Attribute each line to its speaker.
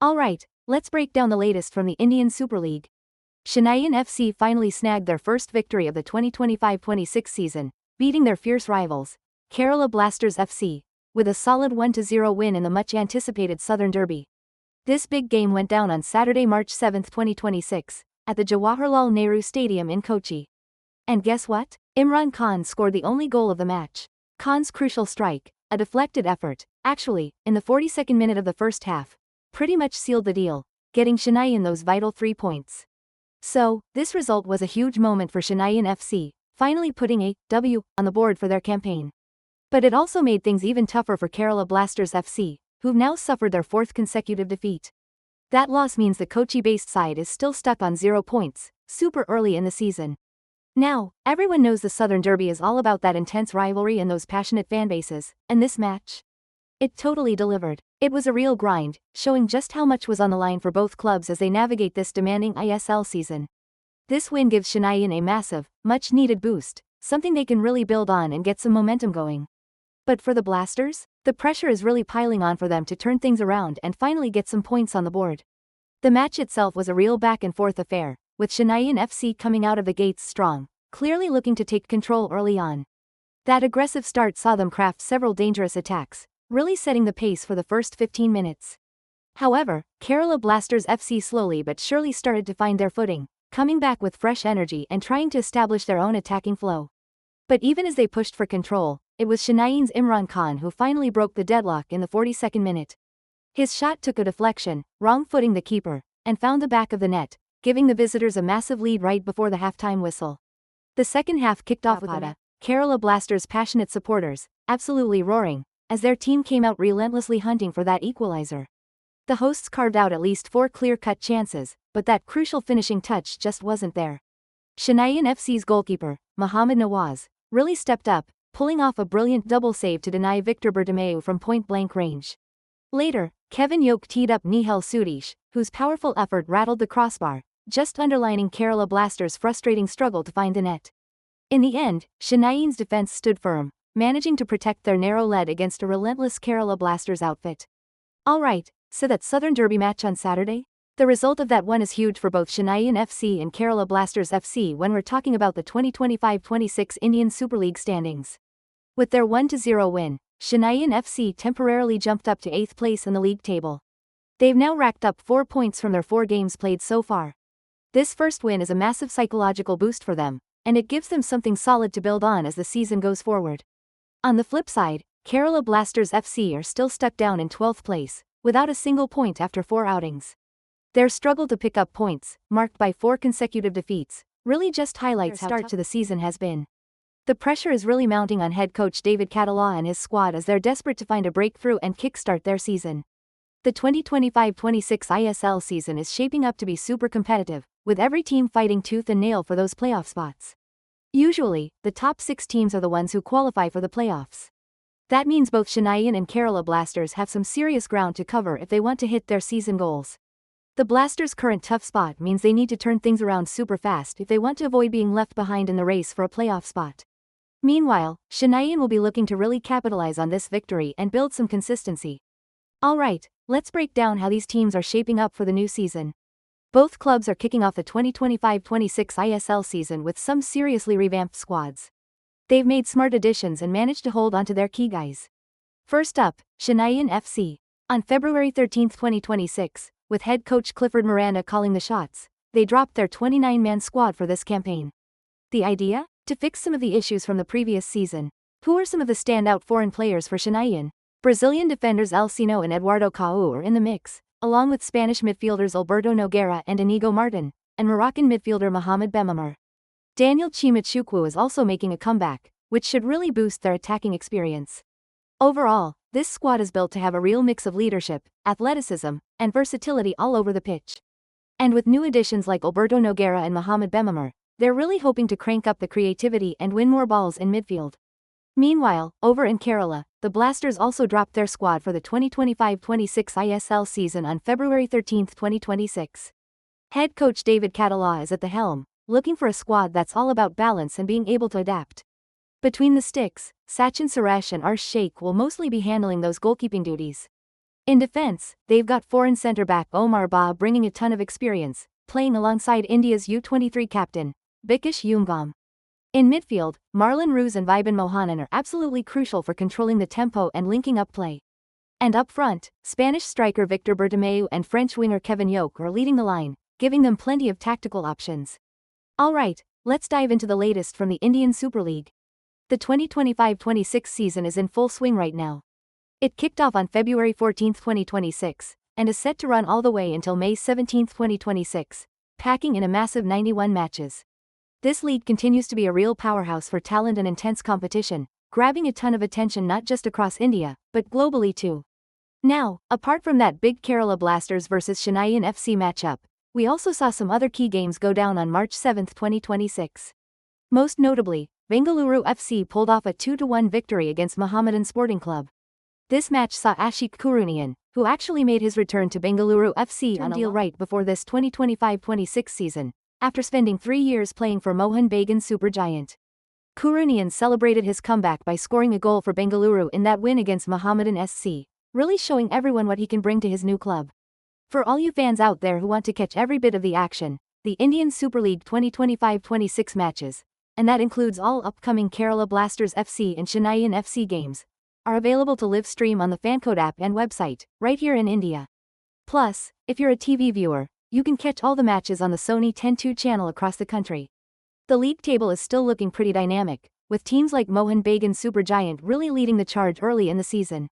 Speaker 1: Alright, let's break down the latest from the Indian Super League. Chennaiyin FC finally snagged their first victory of the 2025-26 season, beating their fierce rivals, Kerala Blasters FC, with a solid 1-0 win in the much-anticipated Southern Derby. This big game went down on Saturday, March 7, 2026, at the Jawaharlal Nehru Stadium in Kochi. And guess what? Imran Khan scored the only goal of the match. Khan's crucial strike, a deflected effort, actually, in the 42nd minute of the first half, pretty much sealed the deal, getting Chennaiyin those vital 3 points. So, this result was a huge moment for Chennaiyin FC, finally putting a W on the board for their campaign. But it also made things even tougher for Kerala Blasters FC, who've now suffered their 4th consecutive defeat. That loss means the Kochi-based side is still stuck on 0 points, super early in the season. Now, everyone knows the Southern Derby is all about that intense rivalry and those passionate fanbases, and this match? It totally delivered. It was a real grind, showing just how much was on the line for both clubs as they navigate this demanding ISL season. This win gives Chennaiyin a massive, much-needed boost, something they can really build on and get some momentum going. But for the Blasters, the pressure is really piling on for them to turn things around and finally get some points on the board. The match itself was a real back-and-forth affair, with Chennaiyin FC coming out of the gates strong, clearly looking to take control early on. That aggressive start saw them craft several dangerous attacks, really setting the pace for the first 15 minutes. However, Kerala Blasters FC slowly but surely started to find their footing, coming back with fresh energy and trying to establish their own attacking flow. But even as they pushed for control, it was Chennaiyin Imran Khan who finally broke the deadlock in the 42nd minute. His shot took a deflection, wrong-footing the keeper, and found the back of the net, giving the visitors a massive lead right before the halftime whistle. The second half kicked off with Kerala Blasters' passionate supporters, absolutely roaring, as their team came out relentlessly hunting for that equalizer. The hosts carved out at least 4 clear-cut chances, but that crucial finishing touch just wasn't there. Chennaiyin FC's goalkeeper, Mohammad Nawaz, really stepped up, pulling off a brilliant double save to deny Victor Bertomeu from point-blank range. Later, Kevin Yoke teed up Nihal Sudesh, whose powerful effort rattled the crossbar, just underlining Kerala Blasters' frustrating struggle to find the net. In the end, Chennaiyin defense stood firm, managing to protect their narrow lead against a relentless Kerala Blasters outfit. Alright, so that Southern Derby match on Saturday? The result of that one is huge for both Chennaiyin FC and Kerala Blasters FC when we're talking about the 2025-26 Indian Super League standings. With their 1-0 win, Chennaiyin FC temporarily jumped up to 8th place in the league table. They've now racked up 4 points from their 4 games played so far. This first win is a massive psychological boost for them, and it gives them something solid to build on as the season goes forward. On the flip side, Kerala Blasters FC are still stuck down in 12th place, without a single point after 4 outings. Their struggle to pick up points, marked by 4 consecutive defeats, really just highlights how tough to the season has been. The pressure is really mounting on head coach David Catala and his squad as they're desperate to find a breakthrough and kickstart their season. The 2025-26 ISL season is shaping up to be super competitive, with every team fighting tooth and nail for those playoff spots. Usually, the top 6 teams are the ones who qualify for the playoffs. That means both Chennaiyin and Kerala Blasters have some serious ground to cover if they want to hit their season goals. The Blasters' current tough spot means they need to turn things around super fast if they want to avoid being left behind in the race for a playoff spot. Meanwhile, Chennaiyin will be looking to really capitalize on this victory and build some consistency. Alright, let's break down how these teams are shaping up for the new season. Both clubs are kicking off the 2025-26 ISL season with some seriously revamped squads. They've made smart additions and managed to hold onto their key guys. First up, Chennaiyin FC. On February 13, 2026, with head coach Clifford Miranda calling the shots, they dropped their 29-man squad for this campaign. The idea? To fix some of the issues from the previous season. Who are some of the standout foreign players for Chennaiyin? Brazilian defenders Elcino and Eduardo Cau are in the mix, along with Spanish midfielders Alberto Nogueira and Inigo Martin, and Moroccan midfielder Mohamed Bemamar. Daniel Chimichukwu is also making a comeback, which should really boost their attacking experience. Overall, this squad is built to have a real mix of leadership, athleticism, and versatility all over the pitch. And with new additions like Alberto Nogueira and Mohamed Bemamar, they're really hoping to crank up the creativity and win more balls in midfield. Meanwhile, over in Kerala, the Blasters also dropped their squad for the 2025-26 ISL season on February 13, 2026. Head coach David Catala is at the helm, looking for a squad that's all about balance and being able to adapt. Between the sticks, Sachin Suresh and Arsh Sheikh will mostly be handling those goalkeeping duties. In defense, they've got foreign centre-back Omar Ba bringing a ton of experience, playing alongside India's U23 captain, Bikash Umgam. In midfield, Marlon Roos and Vibhan Mohanan are absolutely crucial for controlling the tempo and linking up play. And up front, Spanish striker Victor Bertomeu and French winger Kevin Yoke are leading the line, giving them plenty of tactical options. Alright, let's dive into the latest from the Indian Super League. The 2025-26 season is in full swing right now. It kicked off on February 14, 2026, and is set to run all the way until May 17, 2026, packing in a massive 91 matches. This league continues to be a real powerhouse for talent and intense competition, grabbing a ton of attention not just across India, but globally too. Now, apart from that big Kerala Blasters vs Chennaiyin FC matchup, we also saw some other key games go down on March 7, 2026. Most notably, Bengaluru FC pulled off a 2-1 victory against Mohammedan Sporting Club. This match saw Ashik Kurunian, who actually made his return to Bengaluru FC on a deal right before this 2025-26 season, after spending 3 years playing for Mohun Bagan Supergiant. Kurunian celebrated his comeback by scoring a goal for Bengaluru in that win against Mohammedan SC, really showing everyone what he can bring to his new club. For all you fans out there who want to catch every bit of the action, the Indian Super League 2025-26 matches, and that includes all upcoming Kerala Blasters FC and Chennaiyin FC games, are available to live stream on the Fancode app and website, right here in India. Plus, if you're a TV viewer, you can catch all the matches on the Sony 10-2 channel across the country. The league table is still looking pretty dynamic, with teams like Mohun Bagan Supergiant really leading the charge early in the season.